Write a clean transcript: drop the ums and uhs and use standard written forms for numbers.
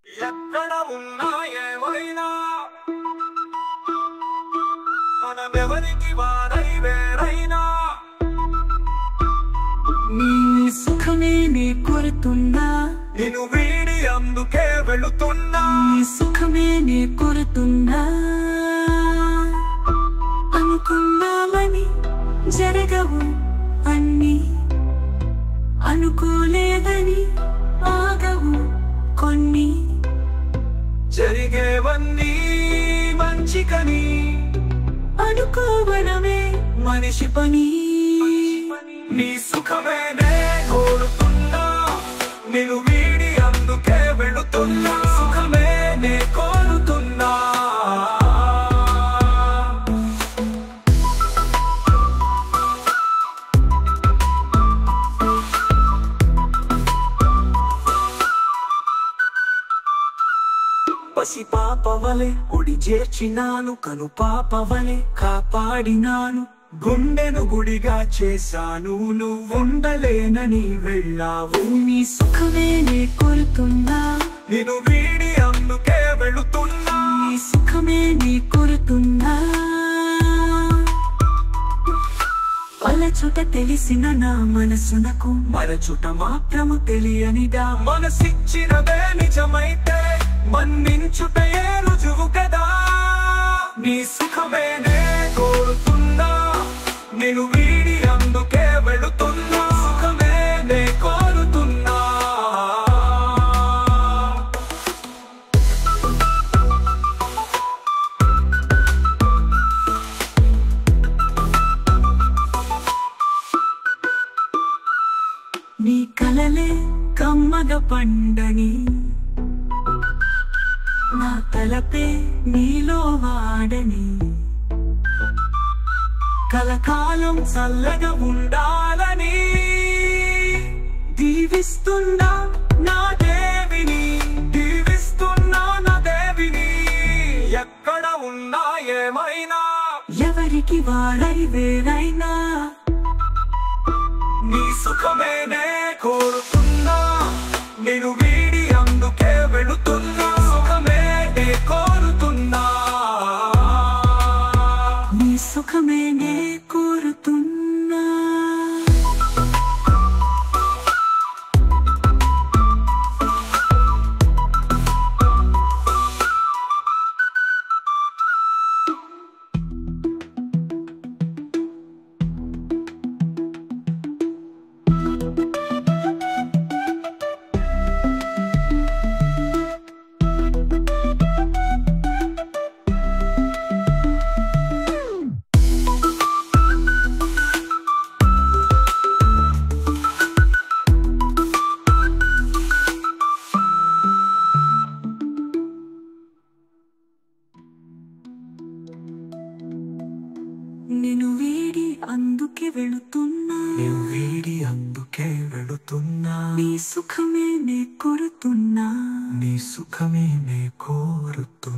ఎక్కడ ఉన్నా ఏమైనా మనమెవరికి వారై వేరైనా నీ సుఖమే నీ కోరుతున్నా, నిన్ను వీడి అందుకే వెళుతున్నా. నీ సుఖమే నీ కోరుతున్నా. అనుకున్నామని జరగవు అన్నీ, అనుకోలేదని ఆగవు కొన్ని. జరిగేవన్నీ మంచికని అనుకోవడమే మనిషి పని. నీ సుఖమే నే కోరుతున్నా, నిన్ను వీడి అందుకే వెళుతున్నా. సుఖమే నే కోరుతున్నా. పసి పాపవలే ఒడి చేర్చినాను, కను పాపవలే కాపాడినాను. గుండెను గుడిగా చేశాను, నువ్వుండలేనని వెళ్ళావు. నీ సుఖమే నీ కోరుతున్నా, నిన్ను వీడి అందుకే వెళుతున్నా. నీ సుఖమే నీ కోరుతున్నా. పలచుట తెలిసిన నా మనసునకు, మరచుట మాత్రము తెలియనిదా. మనసిచ్చినదే నిజమైతే మన్నించుటయే రుజువు కదా. నీ సుఖమే నే కోరుతున్నా, నిన్ను వీడి అందుకే వెళుతున్నా. సుఖమే నే కోరుతున్నా. నీ కలలే కమ్మగ పండని, నా తలపే నీలో వాడని. కలకాలం చల్లగా ఉండాలని దీవిస్తున్నా నా దేవిని, దీవిస్తున్నా నా దేవిని. ఎక్కడ ఉన్నా ఏమైనా ఎవరికి వారై వేరైనా నీ సుఖమే నే కోరుతున్నా, నేను వీడి అందుకే వెళుతున్నా. సుఖమే నే కోరుతున్నా. నీ సుఖమే నే కోరుతున్నా. నిన్ను వీడి అందుకే వెళుతున్నా, నేను వీడి అందుకే వెళుతున్నా. నీ సుఖమే నే కోరుతున్నా. నీ సుఖమే నే కోరుతున్నా.